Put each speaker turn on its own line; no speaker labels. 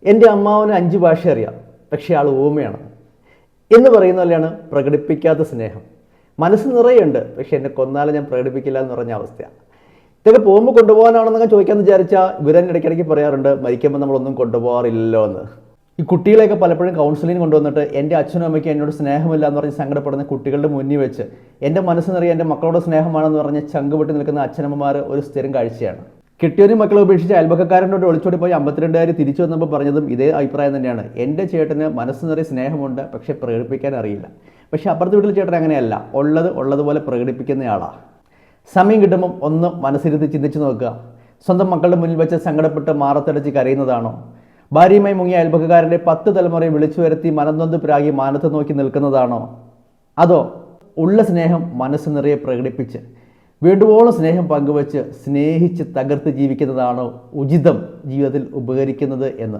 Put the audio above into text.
എൻ്റെ അമ്മാവന് 5 ഭാഷ അറിയാം, പക്ഷേ ആൾ ഊമയാണ് എന്ന് പറയുന്ന പോലെയാണ് പ്രകടിപ്പിക്കാത്ത സ്നേഹം. മനസ്സ് നിറയുണ്ട്, പക്ഷെ എന്നെ കൊന്നാലും ഞാൻ പ്രകടിപ്പിക്കില്ല എന്ന് പറഞ്ഞ അവസ്ഥയാണ്. ഇതൊക്കെ പോകുമ്പോൾ കൊണ്ടുപോകാനാണെന്നൊക്കെ ചോദിക്കാമെന്ന് വിചാരിച്ചാൽ ഇവരെന്നെ ഇടയ്ക്കിടയ്ക്ക് പറയാറുണ്ട്, മരിക്കുമ്പോൾ നമ്മളൊന്നും കൊണ്ടുപോകാറില്ലല്ലോ എന്ന്. ഈ കുട്ടികളെയൊക്കെ പലപ്പോഴും കൗൺസിലിംഗ് കൊണ്ടുവന്നിട്ട് എൻ്റെ അച്ഛനും അമ്മയ്ക്കും എന്നോട് സ്നേഹമില്ല എന്ന് പറഞ്ഞ് സങ്കടപ്പെടുന്ന കുട്ടികളുടെ മുന്നിൽ വെച്ച് എൻ്റെ മനസ്സ് നിറയെ എൻ്റെ മക്കളോട് സ്നേഹമാണെന്ന് പറഞ്ഞ് ചങ്ക് പൊട്ടി നിൽക്കുന്ന അച്ഛനമ്മമാർ ഒരു സ്ഥിരം കാഴ്ചയാണ്. കിട്ടിയവരും മക്കളെ ഉപേക്ഷിച്ച് അയൽപക്കക്കാരനോട് ഒളിച്ചോടി പോയി 52 തിരിച്ചു വന്നപ്പോൾ പറഞ്ഞതും ഇതേ അഭിപ്രായം തന്നെയാണ്. എൻ്റെ ചേട്ടന് മനസ്സ് നിറയെ സ്നേഹമുണ്ട്, പക്ഷേ പ്രകടിപ്പിക്കാൻ അറിയില്ല. പക്ഷേ അപ്പുറത്തെ വീട്ടിൽ ചേട്ടൻ അങ്ങനെയല്ല, ഉള്ളതുപോലെ പ്രകടിപ്പിക്കുന്നയാളാണ്. സമയം കിട്ടുമ്പം ഒന്ന് മനസ്സിരുത്തി ചിന്തിച്ച് നോക്കുക. സ്വന്തം മക്കളുടെ മുന്നിൽ വെച്ച് സങ്കടപ്പെട്ട് മാറത്തടച്ച് കരയുന്നതാണോ? ഭാര്യയുമായി മുങ്ങിയ അയൽപക്കക്കാരൻ്റെ 10 തലമുറയെ വിളിച്ചു വരുത്തി മനംനൊന്ത് പ്രാഗി മാനത്ത് നോക്കി നിൽക്കുന്നതാണോ? അതോ ഉള്ള സ്നേഹം മനസ്സ് നിറയെ പ്രകടിപ്പിച്ച് വേണ്ടുവോളം സ്നേഹം പങ്കുവച്ച് സ്നേഹിച്ച് തകർത്ത് ജീവിക്കുന്നതാണോ ഉചിതം ജീവിതത്തിൽ ഉപകരിക്കുന്നത് എന്ന്?